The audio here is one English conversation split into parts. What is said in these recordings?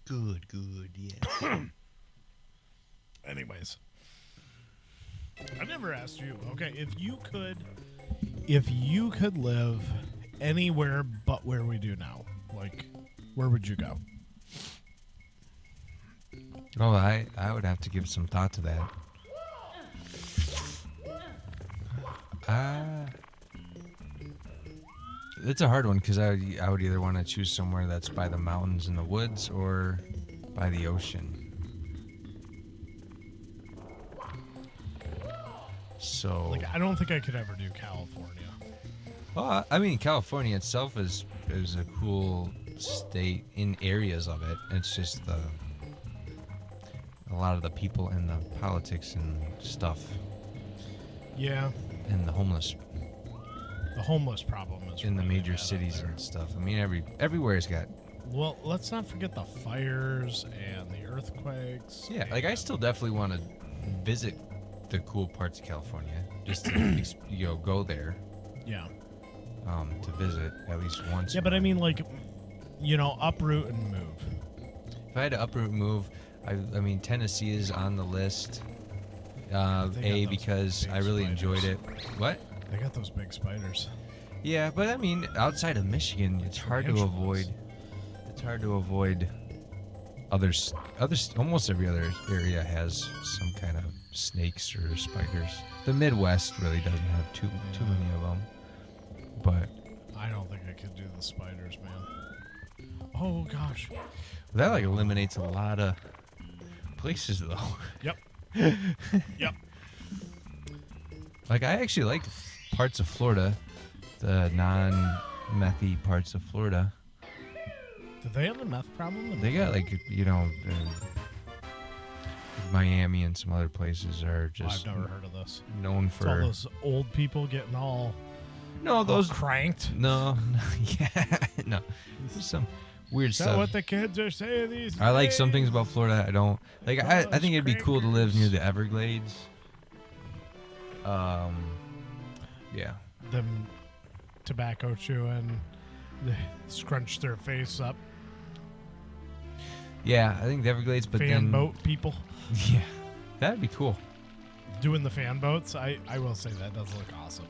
Good, yeah. Anyways, I never asked you. Okay, if you could live anywhere but where we do now, like, where would you go? Oh, I would have to give some thought to that. It's a hard one because I would either want to choose somewhere that's by the mountains and the woods or by the ocean. So, Like, I don't think I could ever do California. well, I mean, California itself is a cool state in areas of it. It's just a lot of the people and the politics and stuff Yeah, and the homeless the homeless problem is in the really major bad out cities there. and stuff. I mean, everywhere's got. Well, let's not forget the fires and the earthquakes. Yeah, like I still definitely want to visit the cool parts of California, just to go there Yeah. to visit at least once. Yeah, but I mean, like, uproot and move. If I had to uproot and move, I mean Tennessee is on the list. those Because big I really spiders. enjoyed it. What? They got those big spiders. Yeah, but I mean, outside of Michigan, it's hard to tarantulas. avoid. It's hard to avoid. Others, almost every other area has some kind of snakes or spiders. The Midwest really doesn't have too many of them. But I don't think I could do the spiders, man. Oh gosh. that like eliminates a lot of places, though. Yep. Yep. Like I actually like parts of Florida, the non-methy parts of Florida. Do they have a meth problem? They got like Miami and some other places are just I've never heard of this. known It's all for those old people getting all those cranked. no yeah no there's some weird Is that stuff. what the kids are saying these I like some things days? about Florida. I don't like. I think it'd be cool to live near the Everglades. Yeah. Them tobacco chewing, they scrunch their face up. Yeah, I think the Everglades, but Fan then boat people yeah, that'd be cool. doing the fan boats. I will say that does look awesome.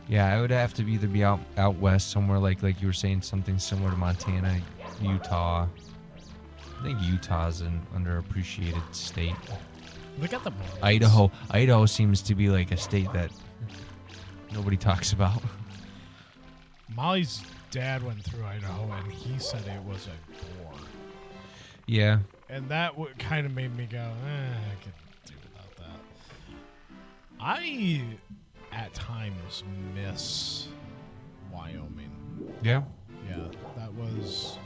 Yeah, I would have to either be out west somewhere like you were saying, something similar to Montana, Utah. I think Utah's an underappreciated state. Look at the boats. Idaho seems to be like a state that nobody talks about. Molly's dad went through Idaho and he said it was a bore. Yeah. And that kind of made me go, I could do without that. I, at times, miss Wyoming. Yeah. Yeah, that was...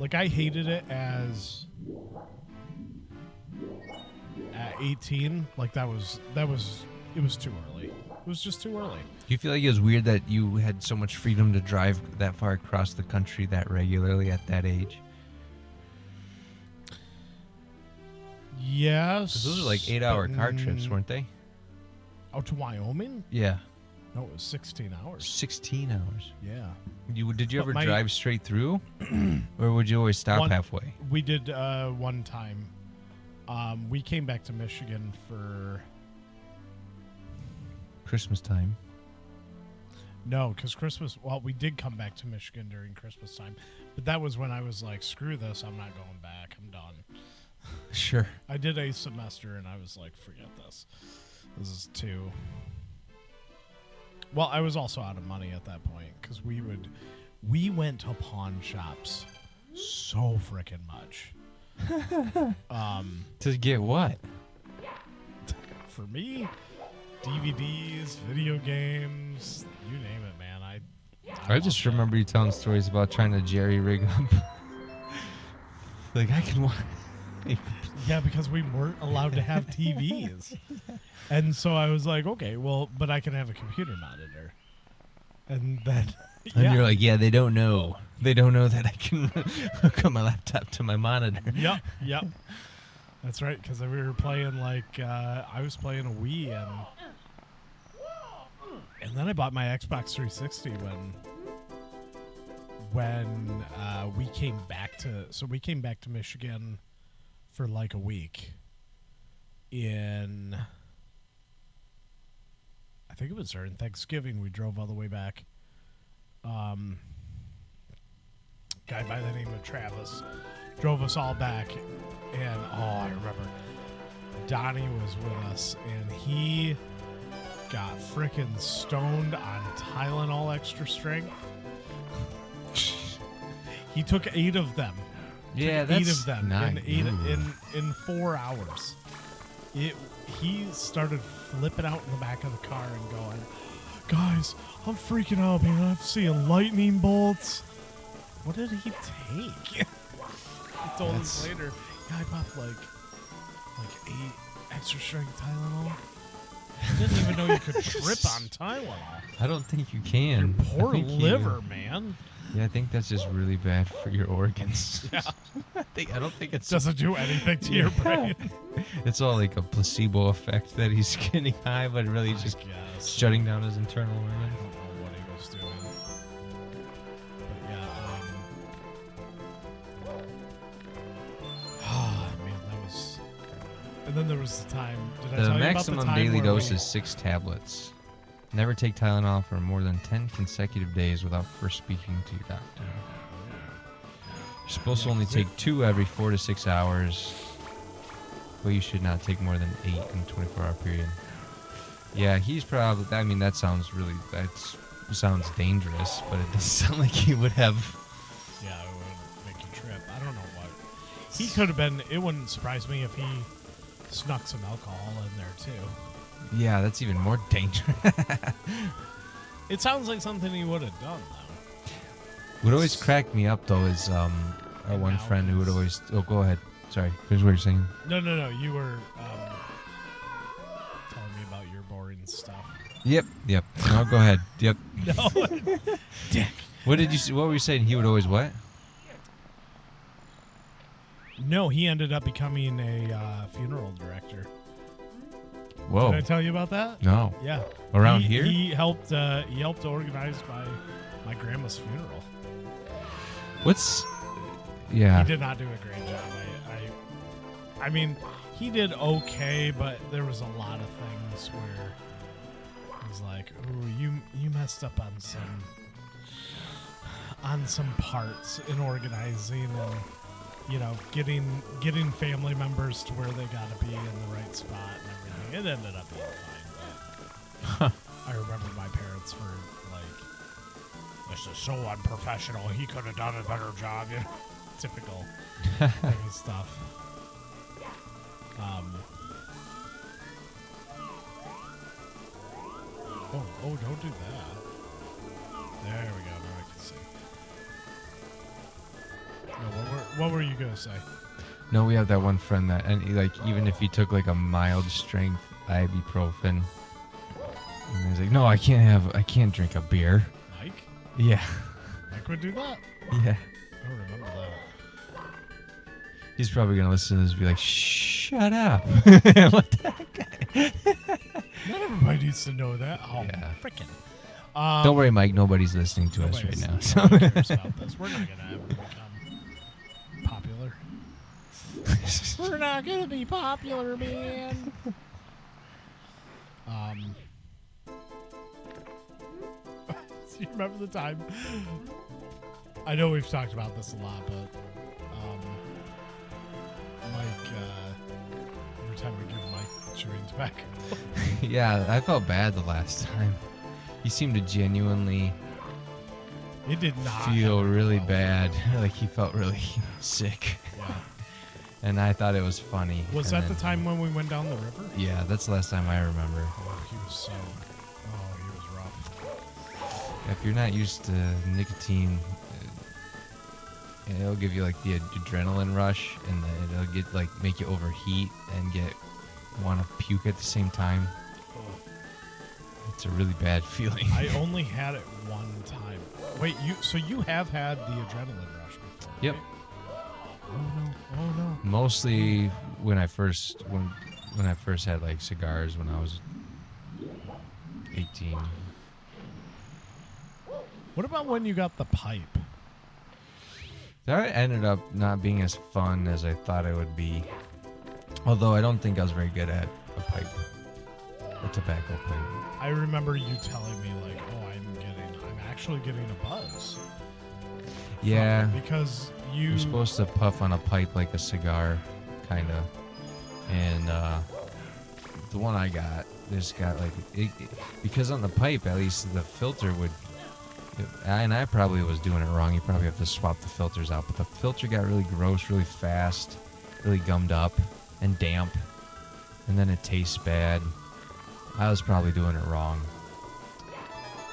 Like, I hated it as... At 18, like, it was too early. It was just too early. Do you feel like it was weird that you had so much freedom to drive that far across the country that regularly at that age? Yes. 'Cause those are like 8-hour car trips, but- weren't they? Out to Wyoming? Yeah. No, it was 16 hours. 16 hours. Yeah. Did you But ever drive straight through? Or would you always stop halfway? We did one time. We came back to Michigan for... Christmas time. No, because Christmas... Well, we did come back to Michigan during Christmas time. But that was when I was like, screw this, I'm not going back. I'm done. Sure. I did a semester and I was like, forget this. This is too... Well, I was also out of money at that point because we went to pawn shops so freaking much. To get what? For me, DVDs, video games, you name it, man. I just remember you telling stories about trying to jerry rig up. Like, I can watch. Yeah, because we weren't allowed to have TVs. And so I was like, okay, well, but I can have a computer monitor. And then, And you're like, yeah, they don't know. They don't know that I can hook up my laptop to my monitor. Yep. That's right, because we were playing like, I was playing a Wii, and then I bought my Xbox 360 when we came back to Michigan for like a week. I think it was during Thanksgiving. We drove all the way back. Guy by the name of Travis drove us all back, and I remember Donnie was with us, and he got frickin' stoned on Tylenol extra strength. He took 8 of them. Yeah, Took that's 8 of them not in 4 hours. He started flipping out in the back of the car and going, "Guys, I'm freaking out, man. I'm seeing lightning bolts." What did he take? He told us later, yeah, I popped like 8 extra strength Tylenol. I didn't even know you could trip on Tylenol. I don't think you can. Your poor I think liver, man. Yeah, I think that's just really bad for your organs. Yeah. I don't think it's Doesn't do anything to your brain. It's all like a placebo effect that he's getting high, but really just shutting down his internal I organs. don't know what he was doing. But yeah, man, that was. And then there was the time. Did I The tell you about the maximum time daily where dose we- is 6 tablets. Never take Tylenol for more than 10 consecutive days without first speaking to your doctor. You're supposed to only take 2 every 4 to 6 hours, but you should not take more than 8 in a 24-hour period. Yeah, he's probably. I mean, that sounds sounds dangerous, but it doesn't sound like he would have. Yeah, it would make you trip. I don't know what. He could have been. It wouldn't surprise me if he snuck some alcohol in there too. Yeah, that's even more dangerous. It sounds like something he would have done, though. What always cracked me up though is our one friend who would always. Oh, go ahead. Sorry, here's what you're saying. No. You were telling me about your boring stuff. Yep. No, go ahead. Yep. No, dick. What did you? What were you saying? He would always what? No, he ended up becoming a funeral director. Whoa. Did I tell you about that? No. Yeah. Around here? He helped organize my grandma's funeral. What's? Yeah. He did not do a great job. I mean, he did okay, but there was a lot of things where it was like, "Ooh, you messed up on some parts in organizing and getting family members to where they got to be in the right spot and everything." It ended up being fine, but I remember my parents were like, "This is so unprofessional. He could have done a better job." Typical kind of stuff. Oh, don't do that. There we go. Now I can see. No, what were you gonna say? No, we have that one friend that, and even if he took like a mild strength ibuprofen, and he's like, "No, I can't drink a beer." Mike? Yeah. Mike would do that? Yeah. I don't remember that. He's probably gonna listen to this and be like, "Shut up!" What the heck? Not everybody needs to know that. Oh, Yeah. frickin'. Don't worry, Mike. Nobody's listening to us right now. So. Nobody cares about this. We're not gonna ever become popular. We're not gonna be popular, man. Do you remember the time? I know we've talked about this a lot, but Mike, every time we give Mike chewing tobacco. Yeah, I felt bad the last time. He seemed to genuinely It did not feel happen really well. bad. Like he felt really sick. Yeah. And I thought it was funny. Was And that the then- time when we went down the river? Yeah, that's the last time I remember. Oh, he was rough. If you're not used to nicotine, it'll give you like the adrenaline rush, and then it'll make you overheat and want to puke at the same time. It's a really bad feeling. I only had it one time. Wait, you have had the adrenaline rush before? Yep. Right? Oh no. Mostly when I first had like cigars when I was 18. What about when you got the pipe? That ended up not being as fun as I thought it would be. Although I don't think I was very good at a pipe, a tobacco pipe. I remember you telling me like, "Oh, I'm actually getting a buzz." Yeah, Because you're supposed to puff on a pipe like a cigar, kind of. And the one I got, just got like because on the pipe at least the filter would. And I probably was doing it wrong. You probably have to swap the filters out. But the filter got really gross, really fast, really gummed up and damp. And then it tastes bad. I was probably doing it wrong.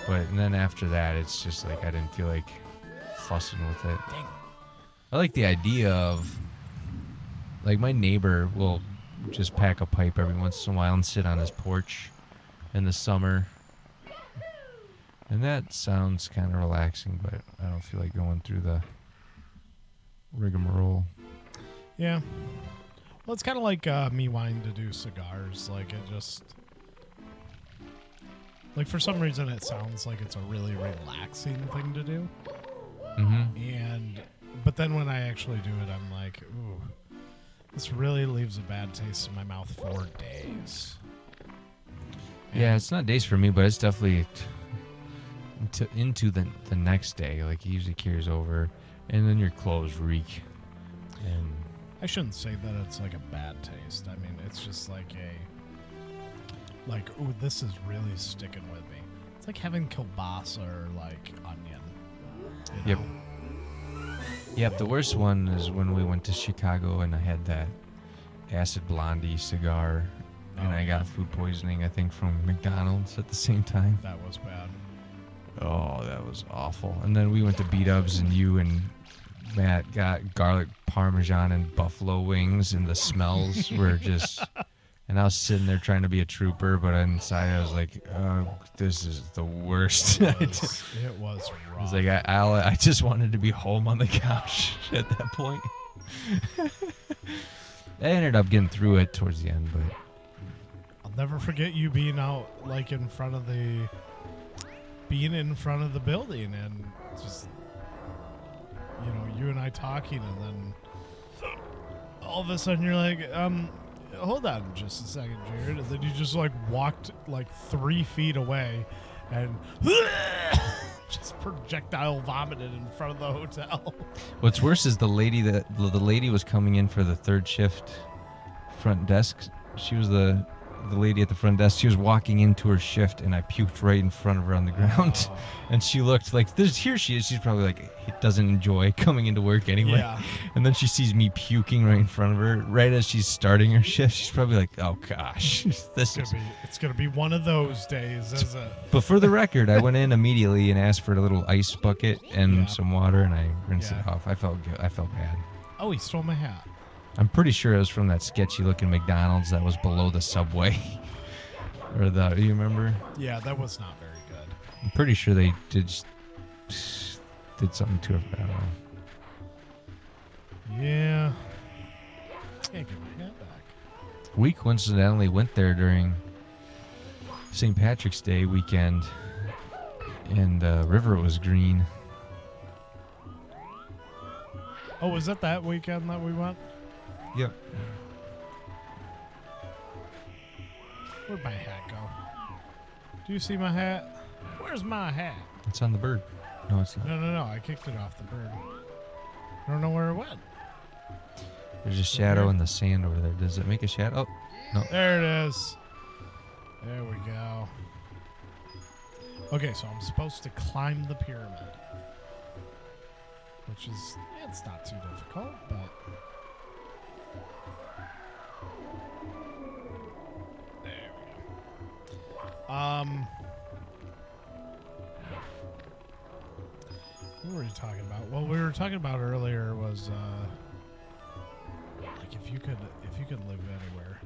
And then after that, it's just like I didn't feel like fussing with it. Dang. I like the idea of, like, my neighbor will just pack a pipe every once in a while and sit on his porch in the summer. And that sounds kind of relaxing, but I don't feel like going through the rigmarole. Yeah. Well, it's kind of like me wanting to do cigars. Like, it just... Like, for some reason, it sounds like it's a really relaxing thing to do. Mm-hmm. But then when I actually do it, I'm like, ooh, this really leaves a bad taste in my mouth for days. Yeah, it's not days for me, but it's definitely... into the next day, like it usually carries over, and then your clothes reek. And I shouldn't say that it's like a bad taste. I mean, it's just like ooh, this is really sticking with me. It's like having kielbasa or like onion. You know? Yep. The worst one is when we went to Chicago and I had that acid blondie cigar, and I got food poisoning, I think, from McDonald's at the same time. That was bad. Oh, that was awful. And then we went to B-Dubs, and you and Matt got garlic parmesan and buffalo wings, and the smells were just... And I was sitting there trying to be a trooper, but inside I was like, oh, this is the worst. It was rough. I was like, I just wanted to be home on the couch at that point. I ended up getting through it towards the end, but... I'll never forget you being out, like, in front of the building, and just, you know, you and I talking, and then all of a sudden you're like, hold on just a second, Jared, and then you just like walked like 3 feet away and just projectile vomited in front of the hotel. What's worse is the lady was coming in for the third shift front desk. She was the lady at the front desk. She was walking into her shift, and I puked right in front of her on the ground. Oh. And she looked like, here she is. She's probably like, doesn't enjoy coming into work anyway. Yeah. And then she sees me puking right in front of her, right as she's starting her shift. She's probably like, oh gosh, It's gonna be one of those days, isn't it? But for the record, I went in immediately and asked for a little ice bucket and some water, and I rinsed it off. I felt good. I felt bad. Oh, he stole my hat. I'm pretty sure it was from that sketchy-looking McDonald's that was below the Subway. Do you remember? Yeah, that was not very good. I'm pretty sure they did something to it. I don't know. Yeah. Can't get my hat back. We coincidentally went there during St. Patrick's Day weekend, and the river was green. Oh, was that that weekend that we went? Yep. Where'd my hat go? Do you see my hat? Where's my hat? It's on the bird. No, it's not. No. I kicked it off the bird. I don't know where it went. There's a shadow in the sand over there. Does it make a shadow? Oh, no. There it is. There we go. Okay, so I'm supposed to climb the pyramid. Which is, it's not too difficult, but... There we go. What were you talking about? Well, we were talking about earlier was, like if you could live anywhere.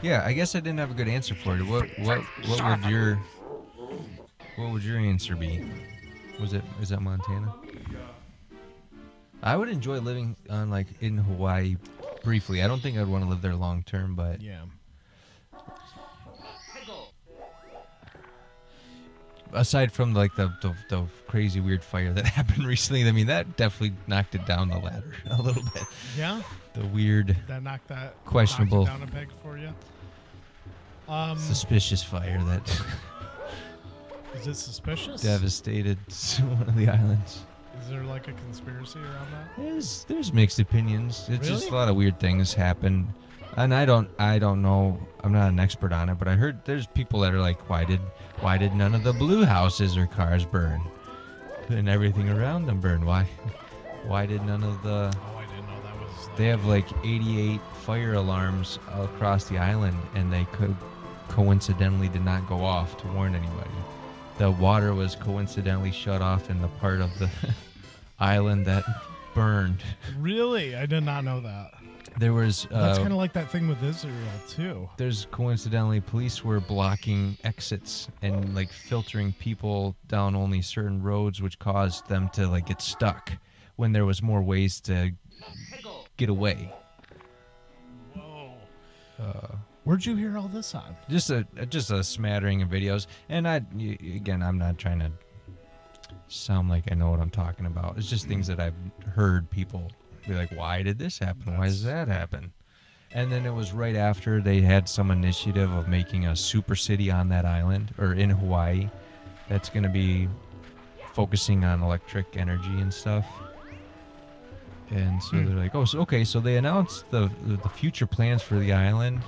Yeah, I guess I didn't have a good answer for it. What would your answer be? Is that Montana? I would enjoy living in Hawaii briefly. I don't think I'd want to live there long term, but yeah. aside from like the crazy weird fire that happened recently, I mean that definitely knocked it down the ladder a little bit. Yeah, The weird, that knocked that questionable, knocked it down a peg for you. suspicious fire that Is it suspicious? devastated one of the islands. Is there like a conspiracy around that? There's mixed opinions. It's just Really? a lot of weird things happen, and I don't know. I'm not an expert on it, but I heard there's people that are like, why did none of the blue houses or cars burn, and everything around them burn? Why did none of the? Oh, I didn't know that was. They have like 88 fire alarms across the island, and they coincidentally did not go off to warn anybody. The water was coincidentally shut off in the part of the island that burned. Really, I did not know that. There was That's kind of like that thing with Israel too. there's coincidentally police were blocking exits and like filtering people down only certain roads, which caused them to like get stuck when there was more ways to get away. Whoa. Where'd you hear all this on? Just a smattering of videos, and again, I'm not trying to sound like I know what I'm talking about. It's just things that I've heard people be like, why did this happen? Why does that happen? And then it was right after they had some initiative of making a super city on that island, or in Hawaii, that's going to be focusing on electric energy and stuff. And so they're like, oh, so, okay, so they announced the future plans for the island,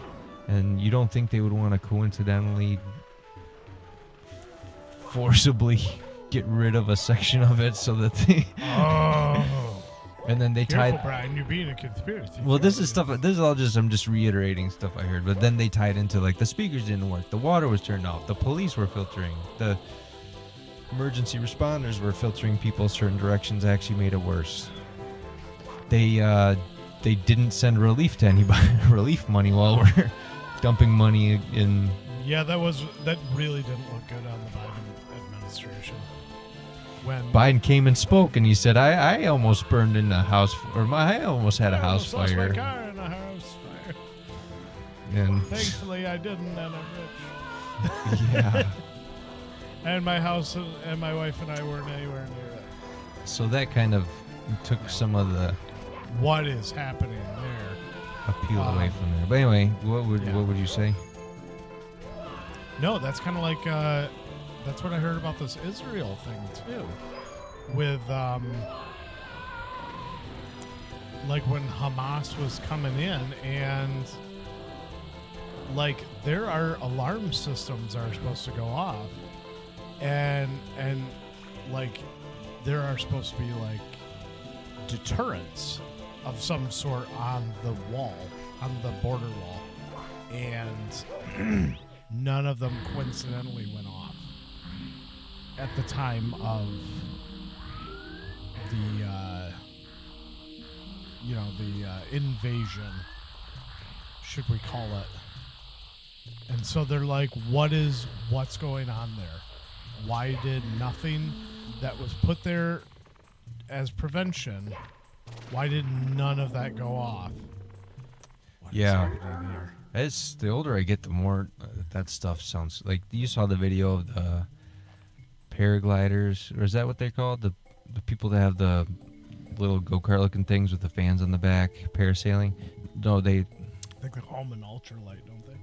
and you don't think they would want to coincidentally forcibly get rid of a section of it so that they... Oh. And then they Careful, tied... Brian, you're being a conspiracy. Well, this is stuff... This is all just... I'm just reiterating stuff I heard. But then they tied into, like, the speakers didn't work. The water was turned off. The police were filtering. The emergency responders were filtering people certain directions, actually made it worse. They didn't send relief to anybody. Relief money while we're dumping money in... Yeah, that really didn't look good on the Biden administration. When Biden came and spoke, and he said, I almost burned in a house... I almost had a house I almost fire. lost my car in a house fire. And Thankfully, I didn't, and I'm rich. yeah. And my house and my wife and I weren't anywhere near it. So that kind of took some of the What is happening there? appeal away from there. But anyway, what Yeah. would you say? No, that's kind of like that's what I heard about this Israel thing too, with like when Hamas was coming in, and like there are alarm systems that are supposed to go off, and like there are supposed to be like deterrents of some sort on the wall, on the border wall, and none of them coincidentally went off at the time of the invasion, should we call it. And so they're like, what's going on there? Why did nothing that was put there as prevention, why did none of that go off? What is Yeah. happening here? It's the older I get, the more that stuff sounds like. You saw the video of the paragliders, or is that what they're called? The people that have the little go-kart looking things with the fans on the back, parasailing. No, they I think they call them an ultralight, don't they?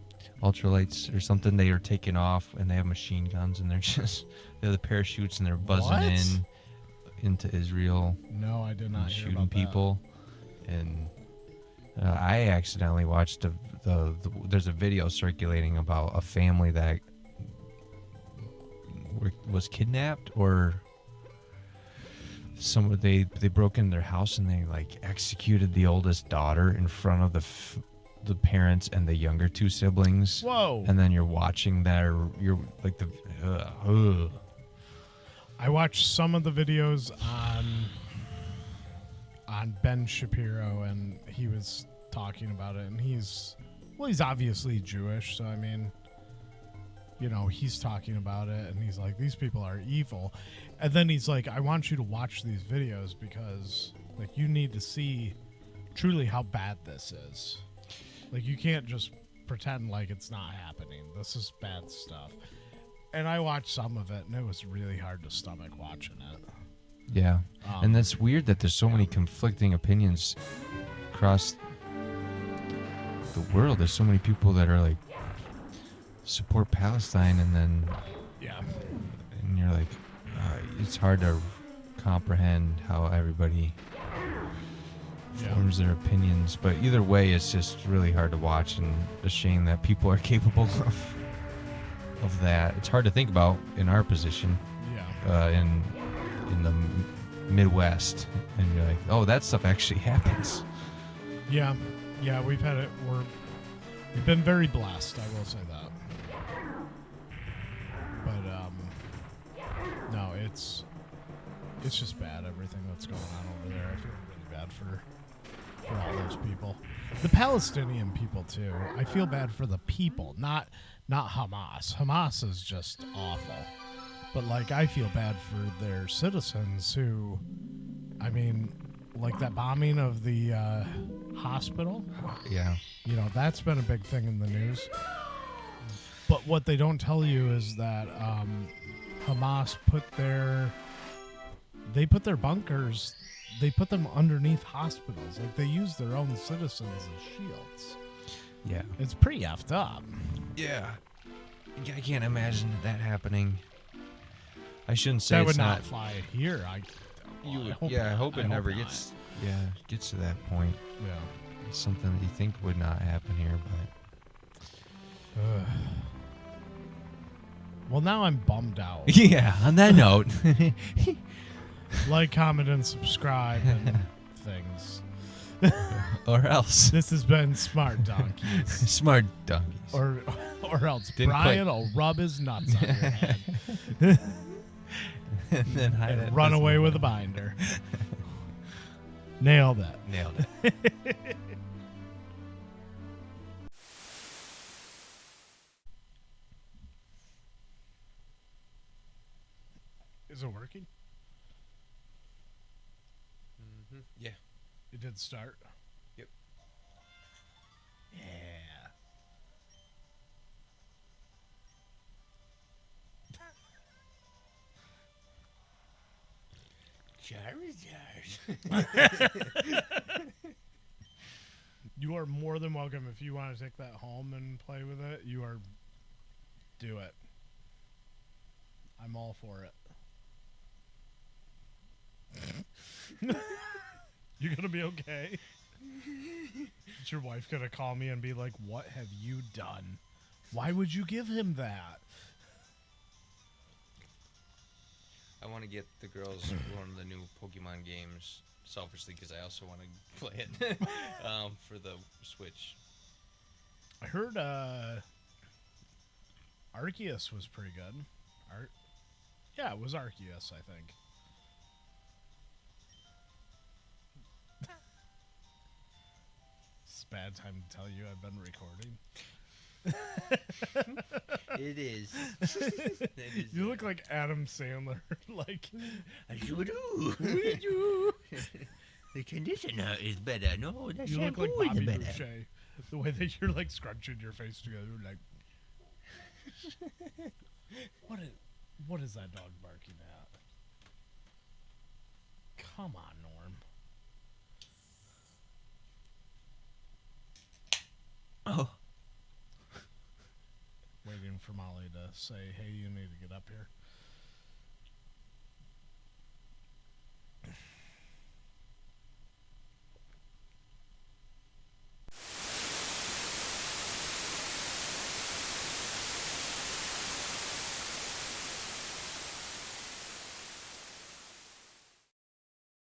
ultralights or something. They are taking off and they have machine guns and they're they have the parachutes and they're buzzing What? into Israel. No, I did And not hear shooting about people. And I accidentally watched there's a video circulating about a family that was kidnapped, or they broke into their house and they like executed the oldest daughter in front of the parents and the younger two siblings. Whoa. And then you're watching that, or you're like I watched some of the videos on Ben Shapiro, and he was talking about it, and he's obviously Jewish, so I mean, he's talking about it, and he's like, these people are evil. And then he's like, I want you to watch these videos because like you need to see truly how bad this is. Like, you can't just pretend like it's not happening. This is bad stuff. And I watched some of it, and it was really hard to stomach watching it. Yeah. And that's weird that there's so many conflicting opinions across the world. There's so many people that are like support Palestine, and then and you're like, it's hard to comprehend how everybody forms their opinions. But either way, it's just really hard to watch, and a shame that people are capable of that. It's hard to think about in our position. In the Midwest, and you're like, oh, that stuff actually happens. Yeah, we've had it. We've been very blessed, I will say that. But no, it's just bad, everything that's going on over there. I feel really bad for all those people, the Palestinian people too. I feel bad for the people, not Hamas. Hamas is just awful. But, like, I feel bad for their citizens who, I mean, like that bombing of the hospital. Yeah. You know, that's been a big thing in the news. But what they don't tell you is that Hamas put their bunkers, they put them underneath hospitals. Like, they use their own citizens as shields. Yeah. It's pretty effed up. Yeah. I can't imagine that happening. I shouldn't say that it's would not fly here. I hope it never not. gets to that point. Yeah. It's something that you think would not happen here, but well, now I'm bummed out. yeah, on that note. Like, comment, and subscribe and things. Or else. This has been Smart Donkeys. Smart Donkeys. Or else Didn't Brian quite. will rub his nuts on your head. And then hide it. Run away with a binder. Nailed it. Nailed it. Is it working? Mm-hmm. Yeah. It did start. Yep. Yeah. You are more than welcome if you want to take that home and play with it. Do it. I'm all for it. You're gonna be okay. Is your wife gonna call me and be like, "What have you done? Why would you give him that?" I want to get the girls one of the new Pokemon games, selfishly, because I also want to play it for the Switch. I heard Arceus was pretty good. Yeah, it was Arceus, I think. It's a bad time to tell you I've been recording. It is. You look like Adam Sandler. Like, I sure do. The conditioner is better. No, the you look shampoo like is Bobby better. Boucher. The way that you're like scrunching your face together, like. What is that dog barking at? Come on, Norm. Oh. Waiting for Molly to say, "Hey, you need to get up here."